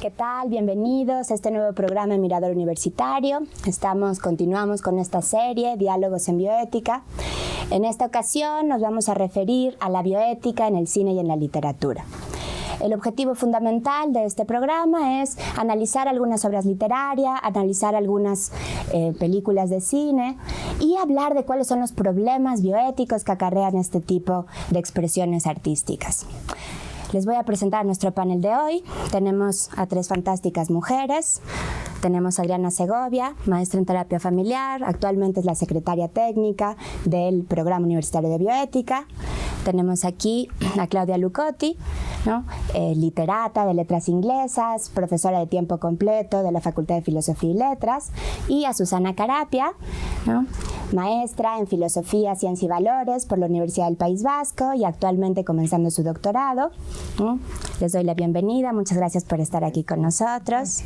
¿Qué tal? Bienvenidos a este nuevo programa Mirador Universitario. Continuamos con esta serie, Diálogos en Bioética. En esta ocasión nos vamos a referir a la bioética en el cine y en la literatura. El objetivo fundamental de este programa es analizar algunas obras literarias, analizar algunas películas de cine y hablar de cuáles son los problemas bioéticos que acarrean este tipo de expresiones artísticas. Les voy a presentar nuestro panel de hoy. Tenemos a tres fantásticas mujeres. Tenemos a Adriana Segovia, maestra en terapia familiar, actualmente es la secretaria técnica del Programa Universitario de Bioética. Tenemos aquí a Claudia Lucotti, ¿no? Literata de letras inglesas, profesora de tiempo completo de la Facultad de Filosofía y Letras, y a Susana Carapia, ¿no? Maestra en Filosofía, Ciencia y Valores por la Universidad del País Vasco y actualmente comenzando su doctorado, ¿no? Les doy la bienvenida, muchas gracias por estar aquí con nosotros.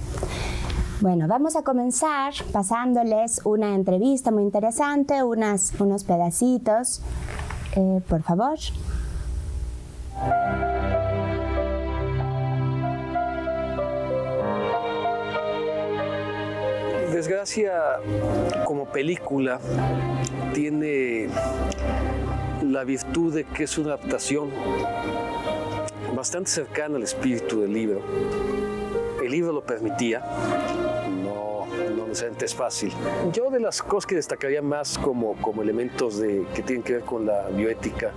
Bueno, vamos a comenzar pasándoles una entrevista muy interesante, unos pedacitos. Por favor. Desgracia, como película, tiene la virtud de que es una adaptación bastante cercana al espíritu del libro. El libro lo permitía, no necesariamente es fácil. Yo de las cosas que destacaría más como elementos que tienen que ver con la bioética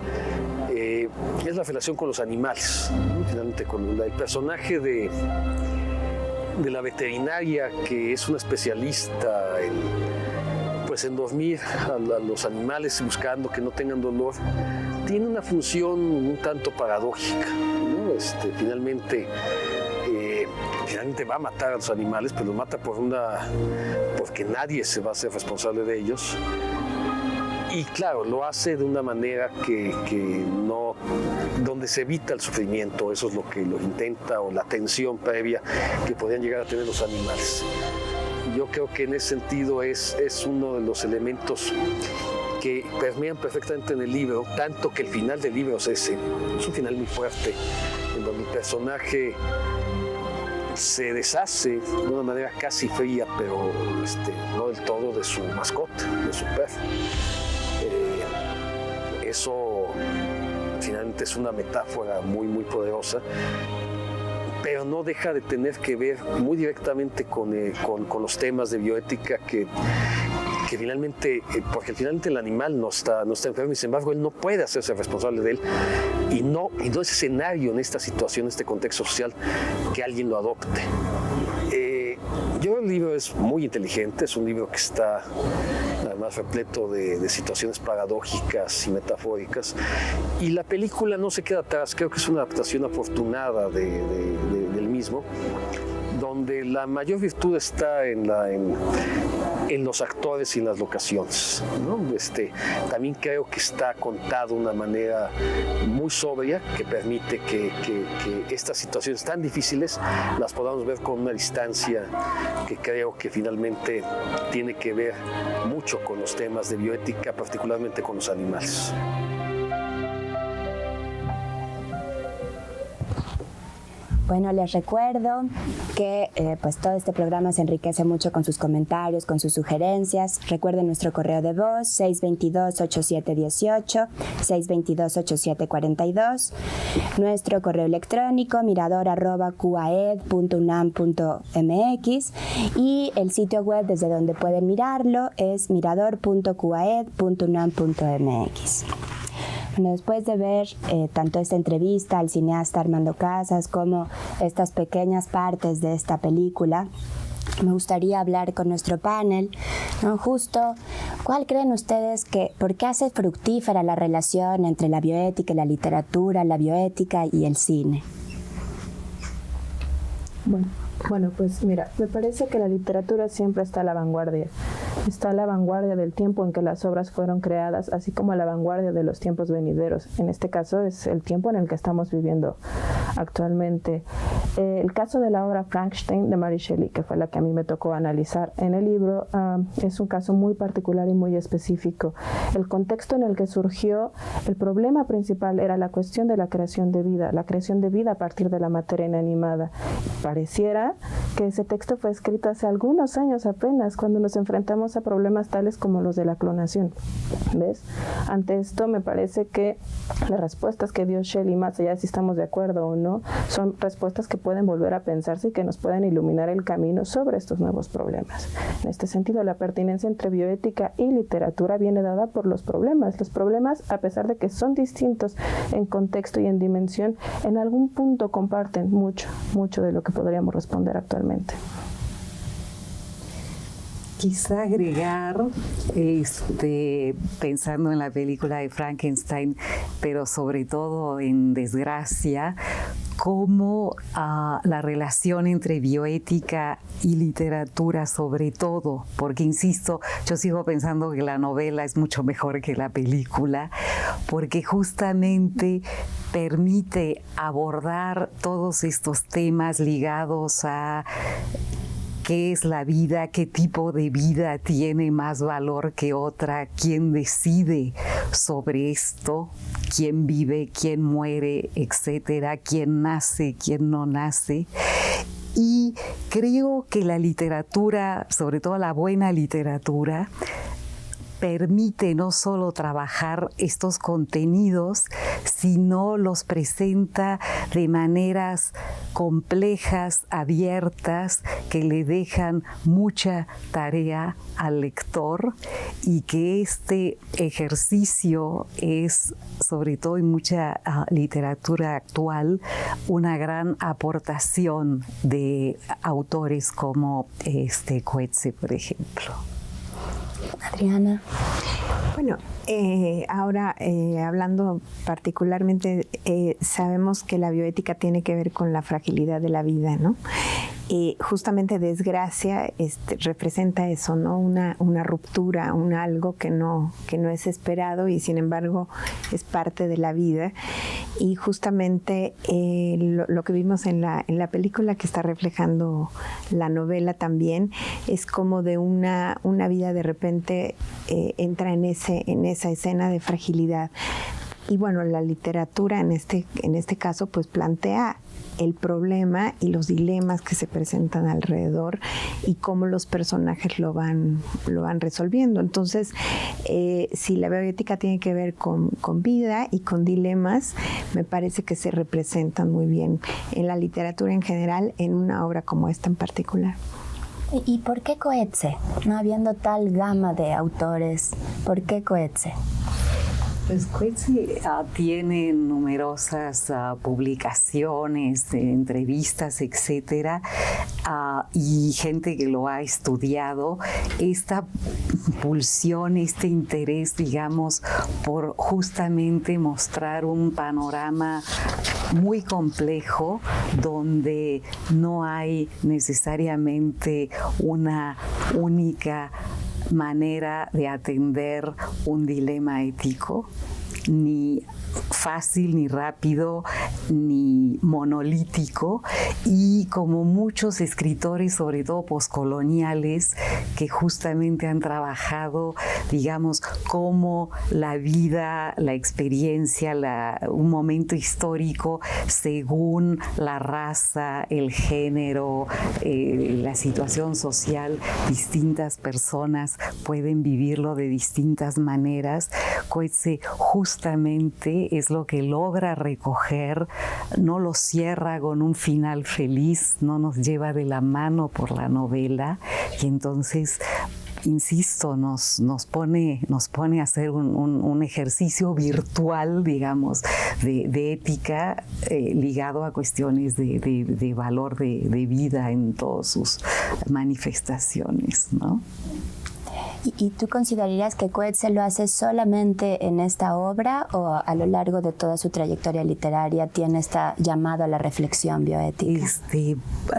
es la relación con los animales, ¿no? Finalmente con el personaje de la veterinaria, que es una especialista en dormir a los animales buscando que no tengan dolor, tiene una función un tanto paradójica, ¿no? Finalmente va a matar a los animales, pero los mata porque nadie se va a hacer responsable de ellos. Y claro, lo hace de una manera donde se evita el sufrimiento, eso es lo que lo intenta, o la tensión previa que podrían llegar a tener los animales. Yo creo que en ese sentido es uno de los elementos que permean perfectamente en el libro, tanto que el final del libro es un final muy fuerte, en donde el personaje se deshace de una manera casi fría, pero no del todo, de su mascota, de su perro. Eso finalmente es una metáfora muy, muy poderosa, pero no deja de tener que ver muy directamente con los temas de bioética que finalmente, porque finalmente el animal no está enfermo y sin embargo él no puede hacerse responsable de él y no es escenario en esta situación, en este contexto social, que alguien lo adopte. El libro es muy inteligente, es un libro que está además repleto de situaciones paradójicas y metafóricas, y la película no se queda atrás. Creo que es una adaptación afortunada del mismo, donde la mayor virtud está en los actores y en las locaciones, ¿no? También creo que está contado de una manera muy sobria, que permite que estas situaciones tan difíciles las podamos ver con una distancia que creo que finalmente tiene que ver mucho con los temas de bioética, particularmente con los animales. Bueno, les recuerdo que todo este programa se enriquece mucho con sus comentarios, con sus sugerencias. Recuerden nuestro correo de voz 622-8718, 622-8742, nuestro correo electrónico mirador@cuaed.unam.mx y el sitio web desde donde pueden mirarlo es mirador.cuaed.unam.mx. Bueno, después de ver tanto esta entrevista al cineasta Armando Casas como estas pequeñas partes de esta película, me gustaría hablar con nuestro panel, ¿no? Justo, ¿cuál creen ustedes por qué hace fructífera la relación entre la bioética y la literatura, la bioética y el cine? Bueno, pues mira, me parece que la literatura siempre está a la vanguardia. Está a la vanguardia del tiempo en que las obras fueron creadas, así como a la vanguardia de los tiempos venideros. En este caso es el tiempo en el que estamos viviendo actualmente. El caso de la obra Frankenstein de Mary Shelley, que fue la que a mí me tocó analizar en el libro, es un caso muy particular y muy específico. El contexto en el que surgió, el problema principal era la cuestión de la creación de vida a partir de la materia inanimada. Pareciera que ese texto fue escrito hace algunos años apenas, cuando nos enfrentamos a problemas tales como los de la clonación. ¿Ves? Ante esto me parece que las respuestas que dio Shelley, más allá de si estamos de acuerdo o no, son respuestas que pueden volver a pensarse y que nos pueden iluminar el camino sobre estos nuevos problemas. En este sentido, la pertinencia entre bioética y literatura viene dada por los problemas. Los problemas, a pesar de que son distintos en contexto y en dimensión, en algún punto comparten mucho de lo que podríamos responder actualmente. Quizá agregar, pensando en la película de Frankenstein, pero sobre todo en Desgracia, cómo la relación entre bioética y literatura, sobre todo, porque insisto, yo sigo pensando que la novela es mucho mejor que la película, porque justamente permite abordar todos estos temas ligados a qué es la vida, qué tipo de vida tiene más valor que otra, quién decide sobre esto, quién vive, quién muere, etcétera, quién nace, quién no nace. Y creo que la literatura, sobre todo la buena literatura, permite no solo trabajar estos contenidos, sino los presenta de maneras complejas, abiertas, que le dejan mucha tarea al lector, y que este ejercicio es, sobre todo en mucha literatura actual, una gran aportación de autores como Coetzee, por ejemplo. Adriana. Bueno, ahora hablando particularmente, sabemos que la bioética tiene que ver con la fragilidad de la vida, ¿no? Justamente Desgracia representa eso, ¿no? Una ruptura, algo que no es esperado y sin embargo es parte de la vida. Y justamente lo que vimos en la película, que está reflejando la novela también, es como de una vida de repente entra en esa escena de fragilidad. Y bueno, la literatura en este caso pues plantea el problema y los dilemas que se presentan alrededor y cómo los personajes lo van resolviendo. Entonces, si la bioética tiene que ver con vida y con dilemas, me parece que se representan muy bien en la literatura en general, en una obra como esta en particular. ¿Y por qué Coetzee? No habiendo tal gama de autores, ¿por qué Coetzee? Pues Coetzee tiene numerosas publicaciones, entrevistas, etcétera, y gente que lo ha estudiado. Esta pulsión, este interés, digamos, por justamente mostrar un panorama muy complejo donde no hay necesariamente una única manera de atender un dilema ético, ni fácil, ni rápido, ni monolítico, y como muchos escritores, sobre todo poscoloniales, que justamente han trabajado, digamos, cómo la vida, la experiencia, un momento histórico, según la raza, el género, la situación social, distintas personas pueden vivirlo de distintas maneras. Coetzee justamente es lo que logra recoger, no lo cierra con un final feliz, no nos lleva de la mano por la novela, y entonces insisto, nos pone a hacer un ejercicio virtual, digamos, de ética ligado a cuestiones de valor de vida en todas sus manifestaciones, ¿no? ¿Y tú considerarías que Coetzee lo hace solamente en esta obra o a lo largo de toda su trayectoria literaria tiene esta llamado a la reflexión bioética?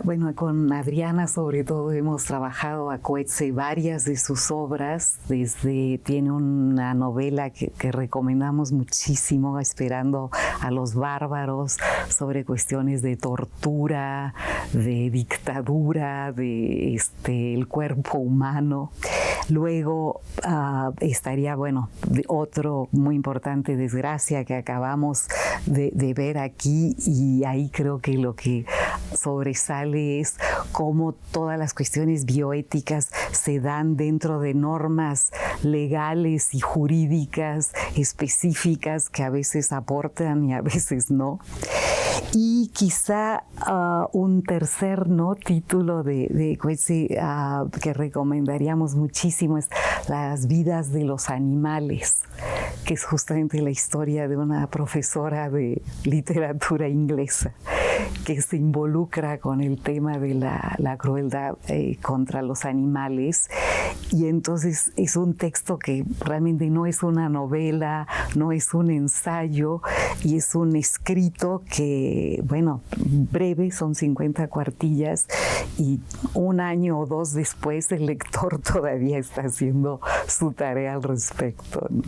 Bueno, con Adriana sobre todo hemos trabajado a Coetzee varias de sus obras. Tiene una novela que recomendamos muchísimo, Esperando a los bárbaros, sobre cuestiones de tortura, de dictadura, de el cuerpo humano. Luego estaría, bueno, otro muy importante, Desgracia, que acabamos de ver aquí, y ahí creo que lo que sobresale es cómo todas las cuestiones bioéticas se dan dentro de normas legales y jurídicas específicas que a veces aportan y a veces no. Y quizá un tercer título de Coetzee que recomendaríamos muchísimo es Las vidas de los animales, que es justamente la historia de una profesora de literatura inglesa que se involucra con el tema de la crueldad contra los animales. Y entonces es un texto que realmente no es una novela, no es un ensayo, y es un escrito que, bueno, breve, son 50 cuartillas, y un año o dos después el lector todavía está haciendo su tarea al respecto, ¿no?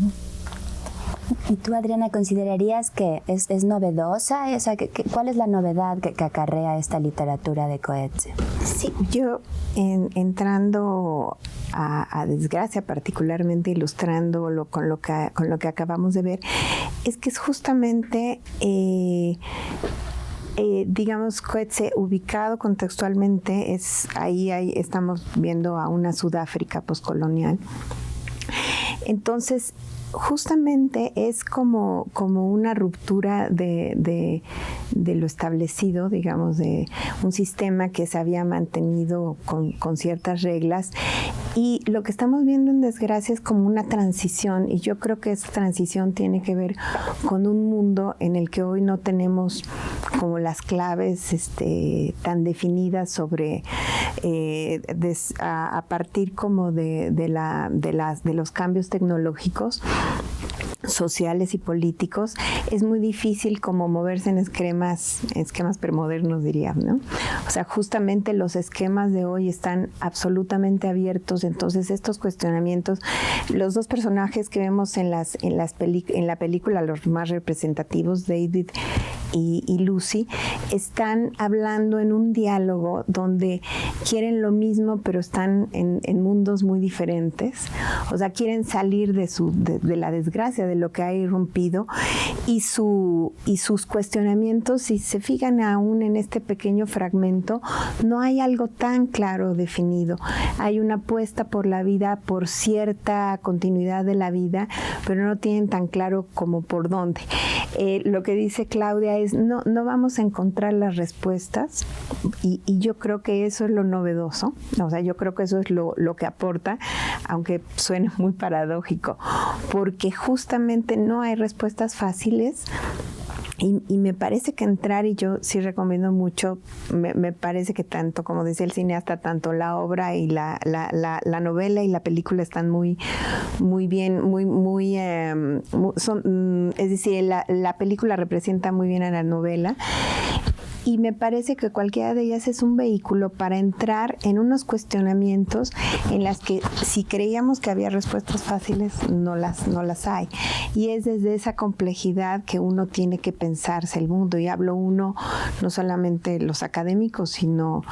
¿Y tú, Adriana, considerarías que es novedosa? O sea, ¿cuál es la novedad que acarrea esta literatura de Coetzee? Sí, yo entrando a Desgracia, particularmente ilustrándolo con lo que acabamos de ver, es que es justamente digamos, Coetzee ubicado contextualmente, ahí estamos viendo a una Sudáfrica postcolonial. Entonces, justamente es como una ruptura de lo establecido, digamos, de un sistema que se había mantenido con ciertas reglas, y lo que estamos viendo en Desgracia es como una transición, y yo creo que esa transición tiene que ver con un mundo en el que hoy no tenemos como las claves tan definidas sobre a partir como de los cambios tecnológicos, sociales y políticos. Es muy difícil como moverse en esquemas premodernos, diría, ¿no? O sea, justamente los esquemas de hoy están absolutamente abiertos. Entonces estos cuestionamientos, los dos personajes que vemos en la película, los más representativos, David y Lucy, están hablando en un diálogo donde quieren lo mismo, pero están en mundos muy diferentes. O sea, quieren salir de la desgracia, de lo que ha irrumpido, y sus cuestionamientos, si se fijan aún en este pequeño fragmento, no hay algo tan claro definido. Hay una apuesta por la vida, por cierta continuidad de la vida, pero no tienen tan claro como por dónde. Lo que dice Claudia es, no vamos a encontrar las respuestas, y yo creo que eso es lo novedoso. O sea, yo creo que eso es lo que aporta, aunque suene muy paradójico, porque justamente no hay respuestas fáciles. Y me parece que entrar, y yo sí recomiendo mucho, me parece que tanto, como decía el cineasta, tanto la obra y la novela y la película están muy bien, es decir, la película representa muy bien a la novela. Y me parece que cualquiera de ellas es un vehículo para entrar en unos cuestionamientos en las que, si creíamos que había respuestas fáciles, no las hay. Y es desde esa complejidad que uno tiene que pensarse el mundo. Y hablo uno, no solamente los académicos, sino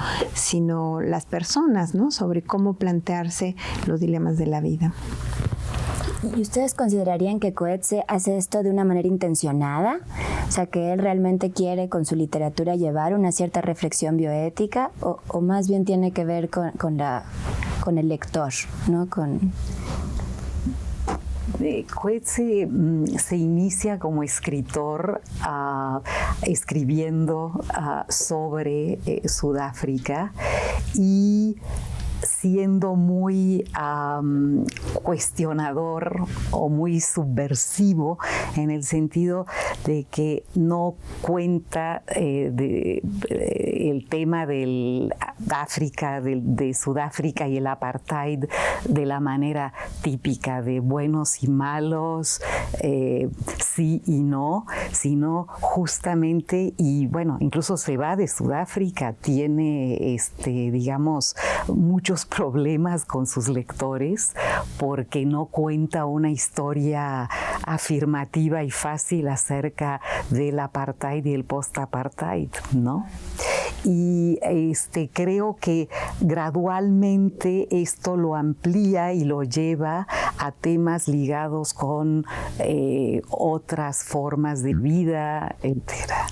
las personas, ¿no? Sobre cómo plantearse los dilemas de la vida. ¿Y ustedes considerarían que Coetzee hace esto de una manera intencionada? O sea, que él realmente quiere con su literatura llevar una cierta reflexión bioética, o más bien tiene que ver con el lector, ¿no? Coetzee se inicia como escritor escribiendo sobre Sudáfrica, y siendo muy cuestionador o muy subversivo, en el sentido de que no cuenta el tema del África, de Sudáfrica y el apartheid de la manera típica de buenos y malos, sí y no, sino justamente, y bueno, incluso se va de Sudáfrica, tiene digamos, muchos problemas con sus lectores porque no cuenta una historia afirmativa y fácil acerca del apartheid y el post-apartheid, ¿no? Y creo que gradualmente esto lo amplía y lo lleva a temas ligados con otras formas de vida, etcétera.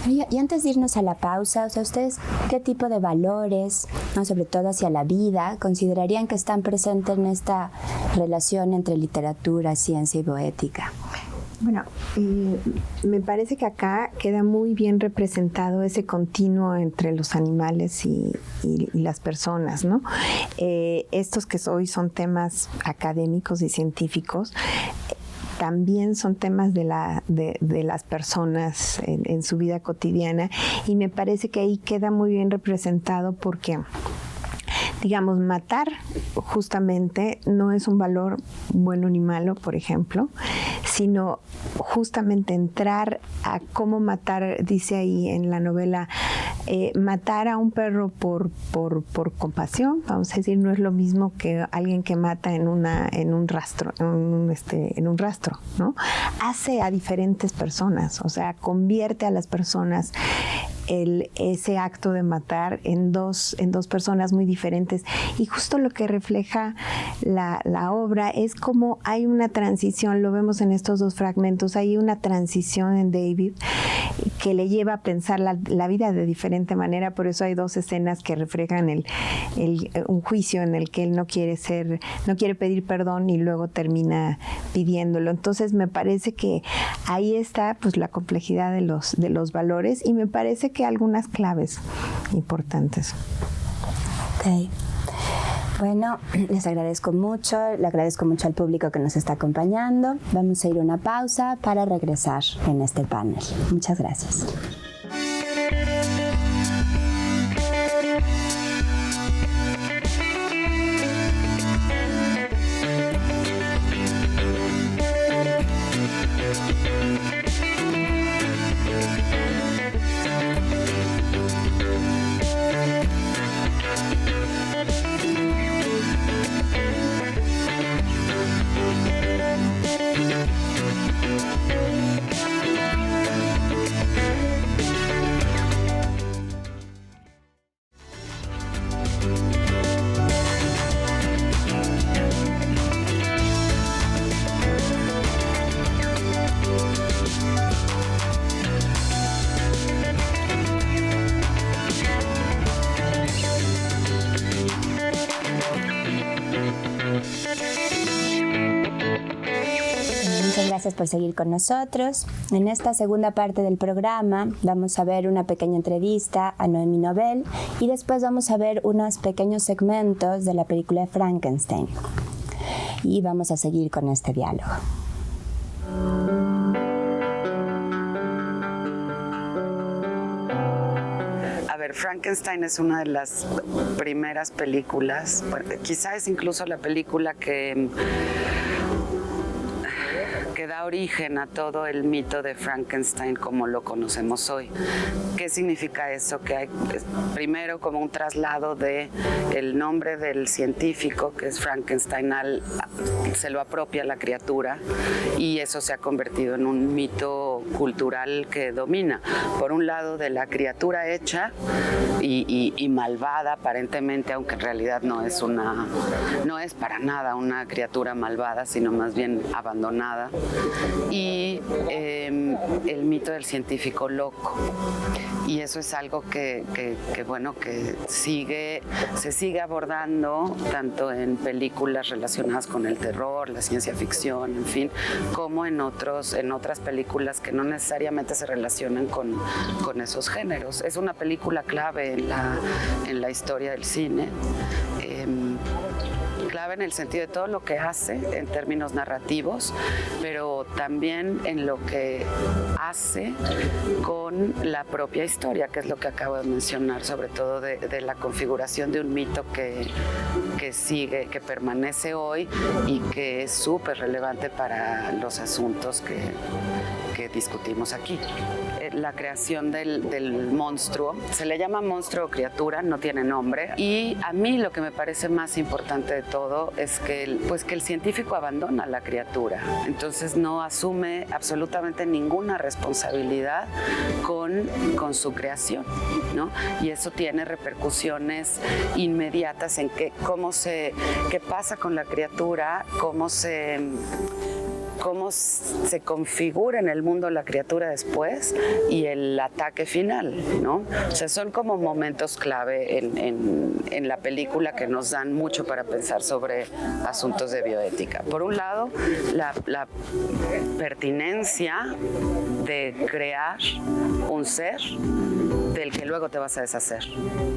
Y antes de irnos a la pausa, o sea, ¿ustedes qué tipo de valores, ¿no?, sobre todo hacia la vida, considerarían que están presentes en esta relación entre literatura, ciencia y bioética? Bueno, me parece que acá queda muy bien representado ese continuo entre los animales y las personas, ¿no? Estos que hoy son temas académicos y científicos, también son temas de las personas en su vida cotidiana, y me parece que ahí queda muy bien representado porque, digamos, matar justamente no es un valor bueno ni malo, por ejemplo, sino justamente entrar a cómo matar, dice ahí en la novela, matar a un perro por compasión, vamos a decir, no es lo mismo que alguien que mata en un rastro, ¿no? Hace a diferentes personas, o sea, convierte a las personas ese acto de matar en dos personas muy diferentes. Y justo lo que refleja la obra es cómo hay una transición, lo vemos en estos dos fragmentos, hay una transición en David que le lleva a pensar la vida de diferente manera. Por eso hay dos escenas que reflejan un juicio en el que él no quiere pedir perdón y luego termina pidiéndolo. Entonces me parece que ahí está, pues, la complejidad de los valores, y me parece que algunas claves importantes. Okay. Bueno, les agradezco mucho, le agradezco mucho al público que nos está acompañando. Vamos a ir a una pausa para regresar en este panel. Muchas gracias. Gracias por seguir con nosotros. En esta segunda parte del programa vamos a ver una pequeña entrevista a Noémie Nobel y después vamos a ver unos pequeños segmentos de la película Frankenstein. Y vamos a seguir con este diálogo. A ver, Frankenstein es una de las primeras películas, quizá es incluso la película que da origen a todo el mito de Frankenstein como lo conocemos hoy. ¿Qué significa eso? Que hay primero como un traslado de el nombre del científico, que es Frankenstein, se lo apropia la criatura, y eso se ha convertido en un mito cultural que domina. Por un lado, de la criatura hecha y malvada aparentemente, aunque en realidad no es para nada una criatura malvada, sino más bien abandonada. Y el mito del científico loco, y eso es algo que se sigue abordando tanto en películas relacionadas con el terror terror, la ciencia ficción, en fin, como en otras películas que no necesariamente se relacionan con esos géneros. Es una película clave en la historia del cine. Clave en el sentido de todo lo que hace en términos narrativos, pero también en lo que hace con la propia historia, que es lo que acabo de mencionar, sobre todo de la configuración de un mito que sigue, que permanece hoy y que es súper relevante para los asuntos que discutimos aquí. La creación del monstruo, se le llama monstruo o criatura, no tiene nombre, y a mí lo que me parece más importante de todo es que el científico abandona a la criatura, entonces no asume absolutamente ninguna responsabilidad con su creación, ¿no? Y eso tiene repercusiones inmediatas en qué pasa con la criatura, cómo se configura en el mundo la criatura después y el ataque final, ¿no? O sea, son como momentos clave en la película que nos dan mucho para pensar sobre asuntos de bioética. Por un lado, la pertinencia de crear un ser del que luego te vas a deshacer,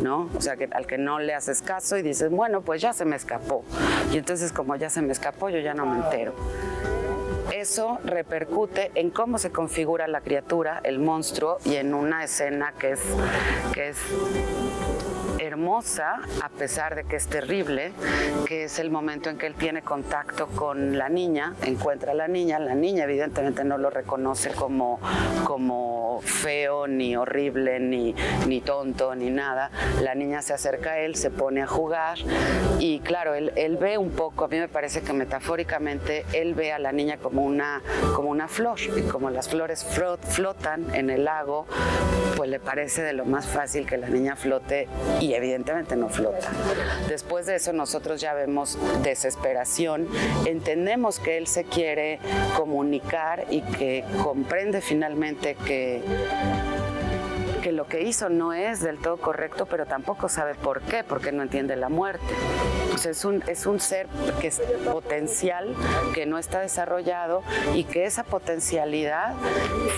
¿no? O sea, al que no le haces caso y dices, bueno, pues ya se me escapó. Y entonces, como ya se me escapó, yo ya no me entero. Eso repercute en cómo se configura la criatura, el monstruo, y en una escena que es hermosa, a pesar de que es terrible, que es el momento en que él tiene contacto con la niña, encuentra a la niña evidentemente no lo reconoce como feo, ni horrible, ni tonto, ni nada. La niña se acerca a él, se pone a jugar y claro, él ve un poco, a mí me parece que metafóricamente él ve a la niña como una flor, y como las flores flotan en el lago, pues le parece de lo más fácil que la niña flote y evidentemente no flota. Después de eso nosotros ya vemos desesperación, entendemos que él se quiere comunicar y que comprende finalmente que lo que hizo no es del todo correcto, pero tampoco sabe por qué, porque no entiende la muerte. Pues es un ser que es potencial, que no está desarrollado y que esa potencialidad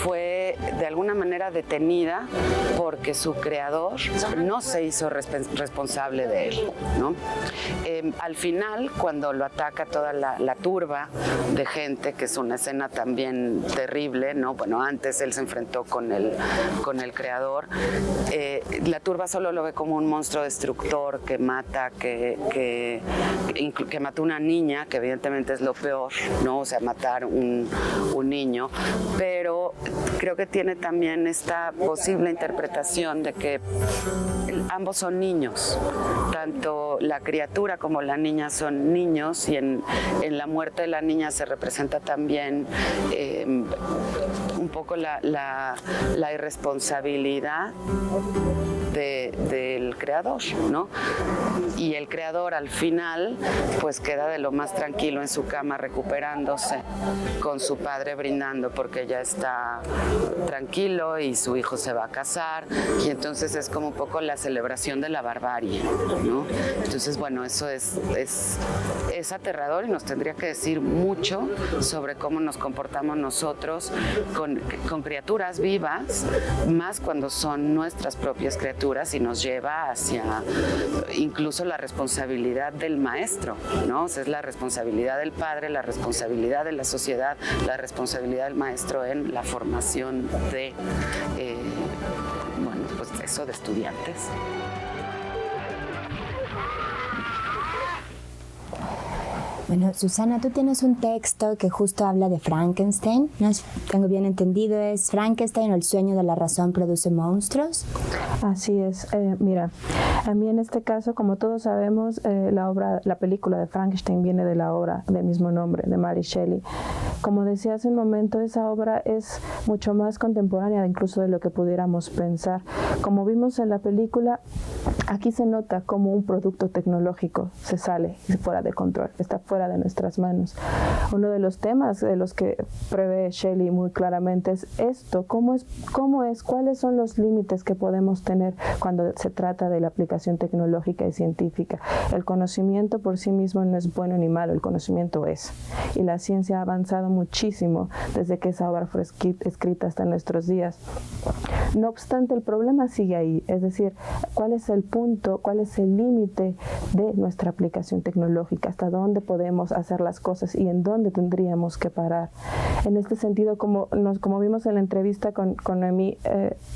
fue de alguna manera detenida porque su creador no se hizo responsable de él, ¿no? Al final, cuando lo ataca toda la turba de gente, que es una escena también terrible, ¿no? Bueno, antes él se enfrentó con el creador. La turba solo lo ve como un monstruo destructor que mata, que mató una niña, que evidentemente es lo peor, ¿no? O sea, matar un niño, pero creo que tiene también esta posible interpretación de que ambos son niños, tanto la criatura como la niña son niños, y en la muerte de la niña se representa también un poco la irresponsabilidad del creador, ¿no? Y el creador al final pues queda de lo más tranquilo en su cama recuperándose, con su padre brindando porque ya está tranquilo y su hijo se va a casar, y entonces es como un poco la celebración de la barbarie, ¿no? Entonces, bueno, eso es aterrador y nos tendría que decir mucho sobre cómo nos comportamos nosotros con criaturas vivas, más cuando son nuestras propias criaturas, y nos lleva hacia incluso la responsabilidad del maestro, ¿no? O sea, es la responsabilidad del padre, la responsabilidad de la sociedad, la responsabilidad del maestro en la formación de, pues eso, de estudiantes. Bueno, Susana, tú tienes un texto que justo habla de Frankenstein, ¿no? Tengo bien entendido, ¿es Frankenstein o el sueño de la razón produce monstruos? Así es. Mira, a mí en este caso, como todos sabemos, la película de Frankenstein viene de la obra del mismo nombre, de Mary Shelley. Como decía hace un momento, esa obra es mucho más contemporánea incluso de lo que pudiéramos pensar. Como vimos en la película, aquí se nota como un producto tecnológico se sale fuera de control, está fuera fuera de nuestras manos. Uno de los temas de los que prevé Shelley muy claramente es esto, cuáles son los límites que podemos tener cuando se trata de la aplicación tecnológica y científica. El conocimiento por sí mismo no es bueno ni malo, el conocimiento es. Y la ciencia ha avanzado muchísimo desde que esa obra fue escrita hasta nuestros días. No obstante, el problema sigue ahí, es decir, ¿cuál es el punto, cuál es el límite de nuestra aplicación tecnológica? ¿Hasta dónde podemos hacer las cosas y en dónde tendríamos que parar? En este sentido, como vimos en la entrevista con Noemí,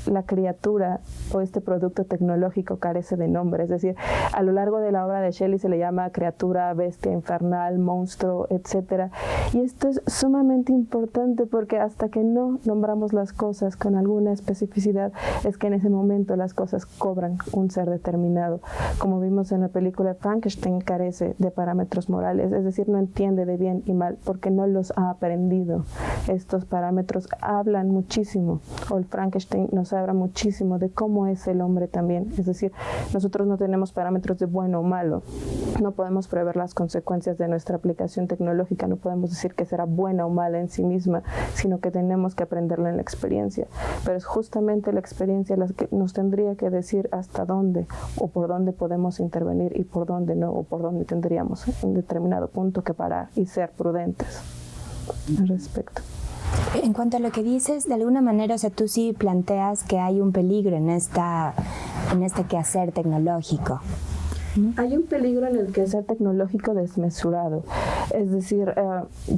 la criatura o este producto tecnológico carece de nombre, es decir, a lo largo de la obra de Shelley se le llama criatura, bestia infernal, monstruo, etc. Y esto es sumamente importante porque hasta que no nombramos las cosas con alguna especificidad es que en ese momento las cosas cobran un ser determinado. Como vimos en la película, Frankenstein carece de parámetros morales, es decir, no entiende de bien y mal porque no los ha aprendido. Estos parámetros hablan muchísimo, o el Frankenstein nos habla muchísimo de cómo es el hombre también, es decir, nosotros no tenemos parámetros de bueno o malo, no podemos prever las consecuencias de nuestra aplicación tecnológica, no podemos decir que será buena o mala en sí misma, sino que tenemos que aprenderla en la experiencia, pero es justamente la experiencia la que nos tendría que decir hasta dónde o por dónde podemos intervenir y por dónde no, o por dónde tendríamos en determinado punto que parar y ser prudentes al respecto. En cuanto a lo que dices, de alguna manera, o sea, tú sí planteas que hay un peligro en este quehacer tecnológico. Hay un peligro en el quehacer tecnológico desmesurado. Es decir,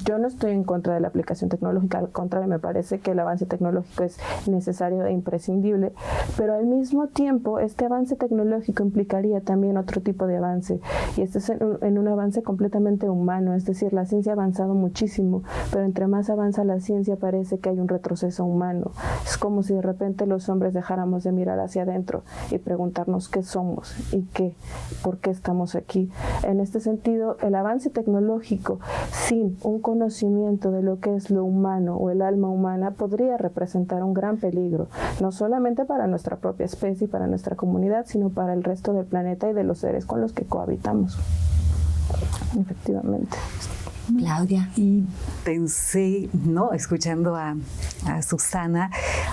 yo no estoy en contra de la aplicación tecnológica, al contrario, me parece que el avance tecnológico es necesario e imprescindible, pero al mismo tiempo este avance tecnológico implicaría también otro tipo de avance, y este es en un avance completamente humano, es decir, la ciencia ha avanzado muchísimo, pero entre más avanza la ciencia parece que hay un retroceso humano. Es como si de repente los hombres dejáramos de mirar hacia adentro y preguntarnos qué somos y por qué estamos aquí. En este sentido, el avance tecnológico sin un conocimiento de lo que es lo humano o el alma humana podría representar un gran peligro, no solamente para nuestra propia especie y para nuestra comunidad, sino para el resto del planeta y de los seres con los que cohabitamos. Efectivamente. Claudia. Y pensé, ¿no? Escuchando a Susana,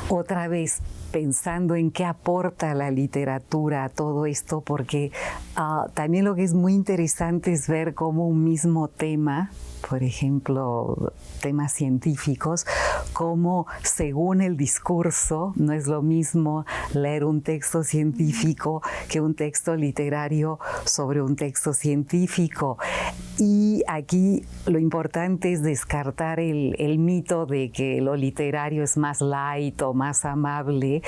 otra vez pensando en qué aporta la literatura a todo esto, porque también lo que es muy interesante es ver cómo un mismo tema, por ejemplo, temas científicos, como según el discurso, no es lo mismo leer un texto científico que un texto literario sobre un texto científico. Y aquí lo importante es descartar el mito de que lo literario es más light o más amable,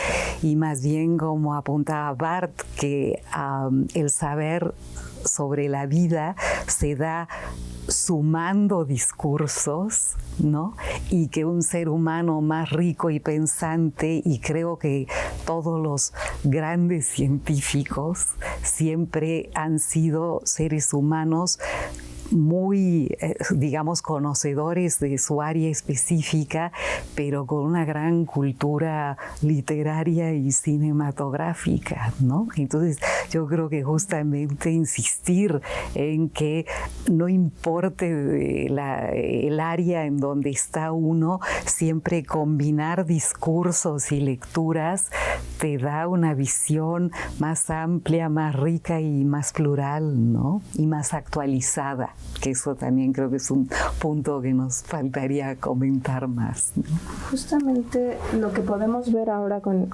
y más bien, como apuntaba Barth, que el saber sobre la vida se da sumando discursos, ¿no? Y que un ser humano más rico y pensante, y creo que todos los grandes científicos siempre han sido seres humanos muy, digamos, conocedores de su área específica, pero con una gran cultura literaria y cinematográfica, ¿no? Entonces, yo creo que justamente insistir en que no importe el área en donde está uno, siempre combinar discursos y lecturas te da una visión más amplia, más rica y más plural, ¿no? Y más actualizada, que eso también creo que es un punto que nos faltaría comentar más, ¿no? Justamente lo que podemos ver ahora con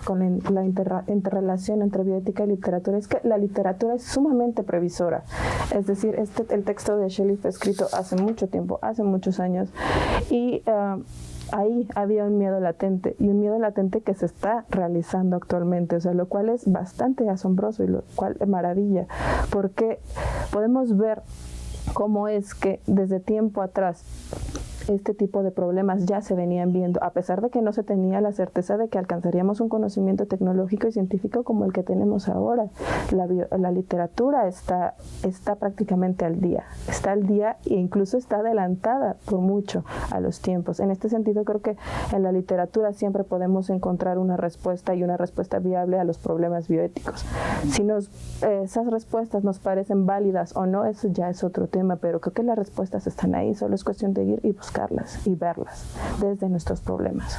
la interrelación entre bioética y literatura es que la literatura es sumamente previsora. Es decir, el texto de Shelley fue escrito hace mucho tiempo, hace muchos años, y ahí había un miedo latente, y un miedo latente que se está realizando actualmente, o sea, lo cual es bastante asombroso y lo cual es maravilla, porque podemos ver cómo es que desde tiempo atrás este tipo de problemas ya se venían viendo, a pesar de que no se tenía la certeza de que alcanzaríamos un conocimiento tecnológico y científico como el que tenemos ahora. La literatura está prácticamente al día e incluso está adelantada por mucho a los tiempos. En este sentido, creo que en la literatura siempre podemos encontrar una respuesta y una respuesta viable a los problemas bioéticos. Si esas respuestas nos parecen válidas o no, eso ya es otro tema, pero creo que las respuestas están ahí, solo es cuestión de ir y buscarlas y verlas desde nuestros problemas.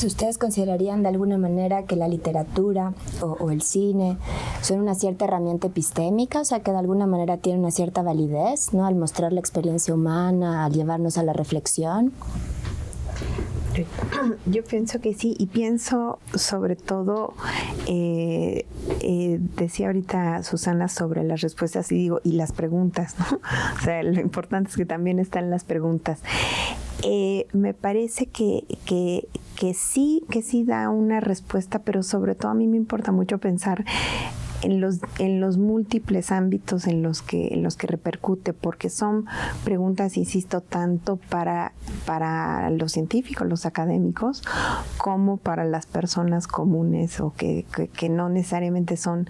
¿Ustedes considerarían de alguna manera que la literatura o el cine son una cierta herramienta epistémica, o sea, que de alguna manera tienen una cierta validez, ¿no?, al mostrar la experiencia humana, al llevarnos a la reflexión? Yo pienso que sí, y pienso sobre todo, decía ahorita Susana sobre las respuestas y las preguntas, ¿no? O sea, lo importante es que también están las preguntas. Me parece que sí da una respuesta, pero sobre todo a mí me importa mucho pensar en los múltiples ámbitos en los que repercute, porque son preguntas, insisto, tanto para los científicos, los académicos, como para las personas comunes o que no necesariamente son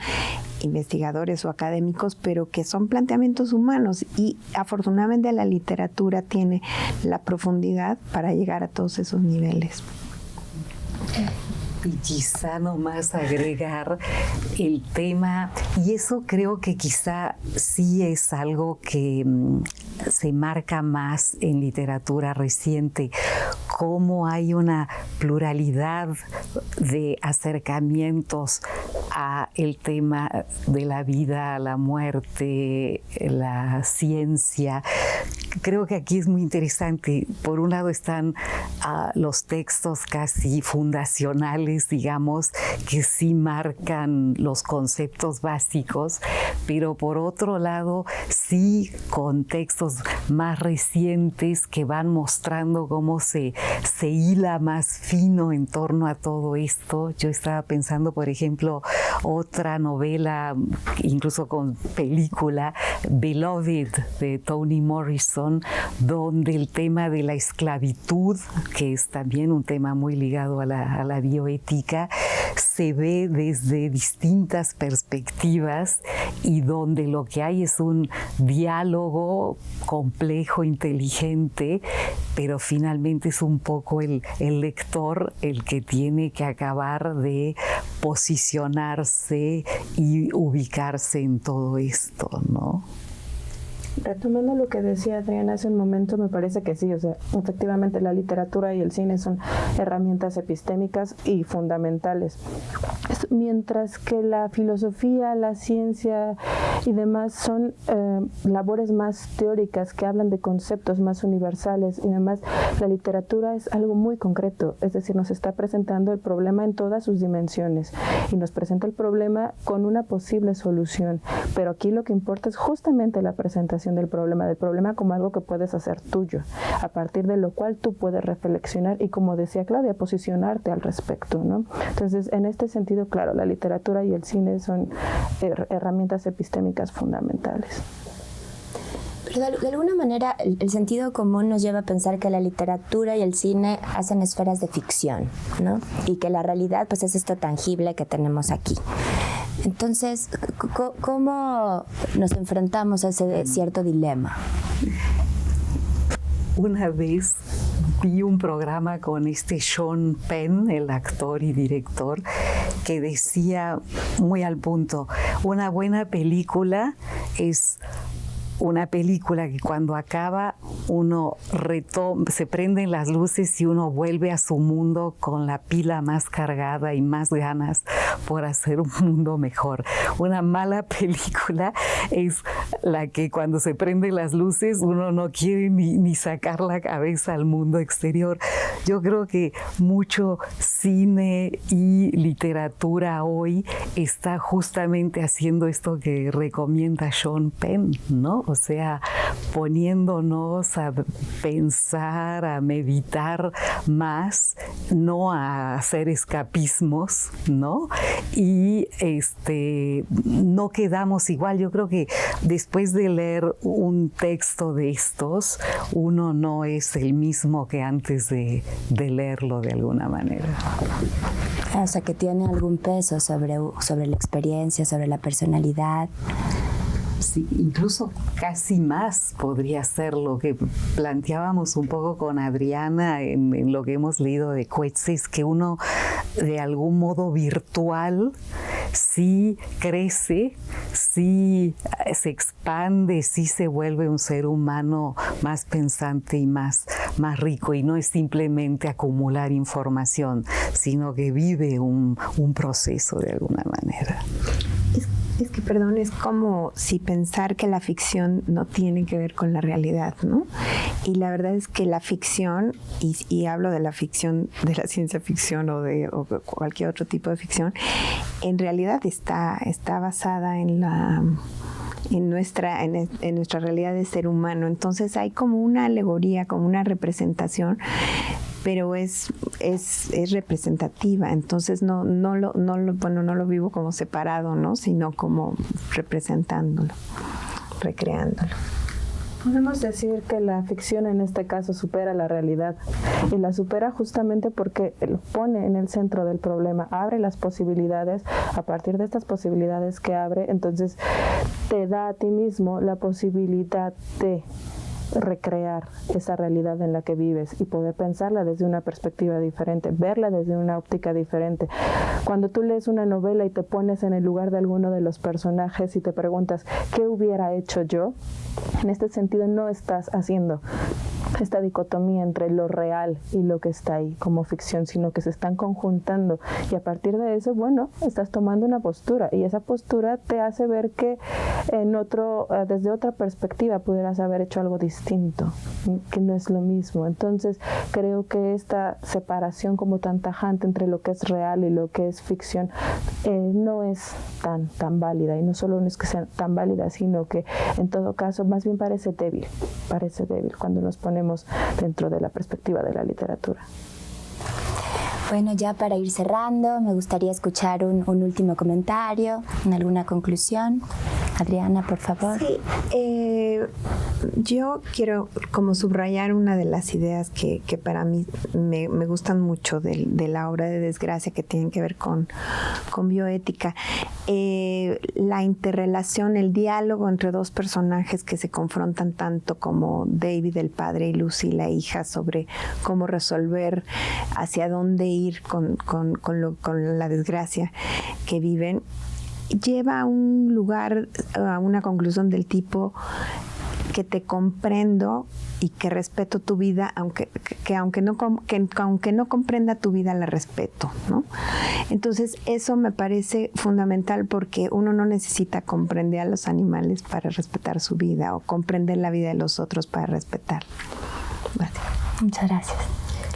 investigadores o académicos, pero que son planteamientos humanos, y afortunadamente la literatura tiene la profundidad para llegar a todos esos niveles. Y quizá nomás agregar el tema, y eso creo que quizá sí es algo que se marca más en literatura reciente, cómo hay una pluralidad de acercamientos a el tema de la vida, la muerte, la ciencia. Creo que aquí es muy interesante. Por un lado están los textos casi fundacionales, digamos, que sí marcan los conceptos básicos, pero por otro lado sí con textos más recientes que van mostrando cómo se hila más fino en torno a todo esto. Yo estaba pensando, por ejemplo, otra novela, incluso con película, Beloved, de Toni Morrison, donde el tema de la esclavitud, que es también un tema muy ligado a la bioética, se ve desde distintas perspectivas, y donde lo que hay es un diálogo complejo, inteligente, pero finalmente es un poco el lector el que tiene que acabar de posicionarse y ubicarse en todo esto, ¿no? Retomando lo que decía Adriana hace un momento, me parece que sí, o sea, efectivamente la literatura y el cine son herramientas epistémicas y fundamentales. Mientras que la filosofía, la ciencia y demás son labores más teóricas que hablan de conceptos más universales y demás, la literatura es algo muy concreto, es decir, nos está presentando el problema en todas sus dimensiones y nos presenta el problema con una posible solución, pero aquí lo que importa es justamente la presentación del problema como algo que puedes hacer tuyo, a partir de lo cual tú puedes reflexionar y, como decía Claudia, posicionarte al respecto, ¿no? Entonces, en este sentido, claro, la literatura y el cine son herramientas epistémicas fundamentales. Pero de alguna manera el sentido común nos lleva a pensar que la literatura y el cine hacen esferas de ficción, ¿no? Y que la realidad pues es esto tangible que tenemos aquí. Entonces, ¿cómo nos enfrentamos a ese cierto dilema? Una vez vi un programa con Sean Penn, el actor y director, que decía muy al punto: una buena película es una película que cuando acaba uno se prenden las luces y uno vuelve a su mundo con la pila más cargada y más ganas por hacer un mundo mejor. Una mala película es la que cuando se prenden las luces uno no quiere ni sacar la cabeza al mundo exterior. Yo creo que mucho cine y literatura hoy está justamente haciendo esto que recomienda Sean Penn, ¿no? O sea, poniéndonos a pensar, a meditar más, no a hacer escapismos, ¿no? Y no quedamos igual. Yo creo que después de leer un texto de estos, uno no es el mismo que antes de leerlo de alguna manera. O sea, que tiene algún peso sobre la experiencia, sobre la personalidad. Sí, incluso casi más podría ser lo que planteábamos un poco con Adriana en lo que hemos leído de Coetzee, que uno de algún modo virtual sí crece, sí se expande, sí se vuelve un ser humano más pensante y más rico, y no es simplemente acumular información, sino que vive un proceso de alguna manera. Es que, perdón, es como si pensar que la ficción no tiene que ver con la realidad, ¿no? Y la verdad es que la ficción, y hablo de la ficción, de la ciencia ficción o cualquier otro tipo de ficción, en realidad está basada en nuestra realidad de ser humano. Entonces hay como una alegoría, como una representación, pero es representativa. Entonces no lo vivo como separado, ¿no? Sino como representándolo, recreándolo. Podemos decir que la ficción en este caso supera la realidad, y la supera justamente porque lo pone en el centro del problema, abre las posibilidades. A partir de estas posibilidades que abre, entonces te da a ti mismo la posibilidad de recrear esa realidad en la que vives y poder pensarla desde una perspectiva diferente, verla desde una óptica diferente. Cuando tú lees una novela y te pones en el lugar de alguno de los personajes y te preguntas ¿qué hubiera hecho yo? En este sentido no estás haciendo esta dicotomía entre lo real y lo que está ahí como ficción, sino que se están conjuntando, y a partir de eso, bueno, estás tomando una postura, y esa postura te hace ver que desde otra perspectiva pudieras haber hecho algo distinto, que no es lo mismo. Entonces creo que esta separación como tan tajante entre lo que es real y lo que es ficción no es tan válida, y no solo no es que sea tan válida, sino que en todo caso más bien parece débil cuando nos ponemos dentro de la perspectiva de la literatura. Bueno, ya para ir cerrando, me gustaría escuchar un último comentario, alguna conclusión. Adriana, por favor. Sí, yo quiero como subrayar una de las ideas que para mí me gustan mucho de la obra de Desgracia, que tienen que ver con bioética. La interrelación, el diálogo entre dos personajes que se confrontan tanto como David, el padre, y Lucy, la hija, sobre cómo resolver, hacia dónde ir con la desgracia que viven, lleva a un lugar, a una conclusión del tipo que te comprendo y que respeto tu vida, aunque no comprenda tu vida, la respeto, ¿no? Entonces eso me parece fundamental, porque uno no necesita comprender a los animales para respetar su vida, o comprender la vida de los otros para respetar. Gracias. Muchas gracias.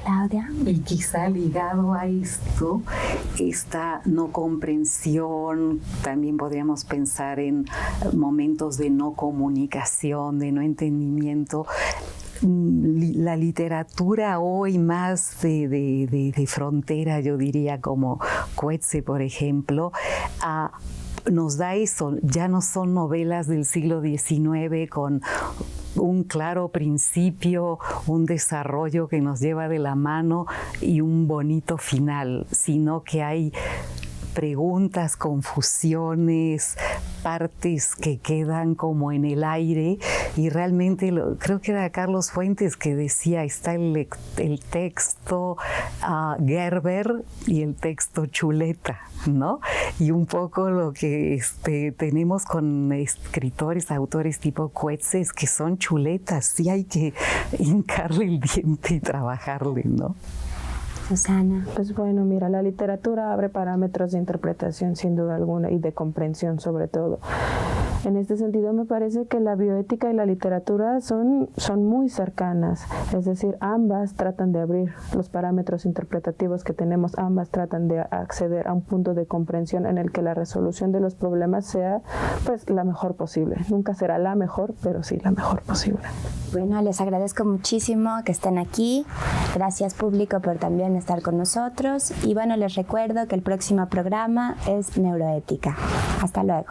Claudia. Y quizá ligado a esto, esta no comprensión, también podríamos pensar en momentos de no comunicación, de no entendimiento. La literatura hoy más de frontera, yo diría, como Coetzee, por ejemplo, nos da eso. Ya no son novelas del siglo XIX con un claro principio, un desarrollo que nos lleva de la mano y un bonito final, sino que hay preguntas, confusiones, partes que quedan como en el aire, y realmente creo que era Carlos Fuentes que decía, está el texto Gerber y el texto Chuleta, ¿no? Y un poco lo que tenemos con escritores, autores tipo Coetzee, es que son chuletas, sí hay que hincarle el diente y trabajarle, ¿no? Susana. Pues bueno, mira, la literatura abre parámetros de interpretación sin duda alguna, y de comprensión sobre todo. En este sentido, me parece que la bioética y la literatura son muy cercanas, es decir, ambas tratan de abrir los parámetros interpretativos que tenemos, ambas tratan de acceder a un punto de comprensión en el que la resolución de los problemas sea pues la mejor posible. Nunca será la mejor, pero sí la mejor posible. Bueno, les agradezco muchísimo que estén aquí. Gracias, público, por también estar con nosotros. Y bueno, les recuerdo que el próximo programa es Neuroética. Hasta luego.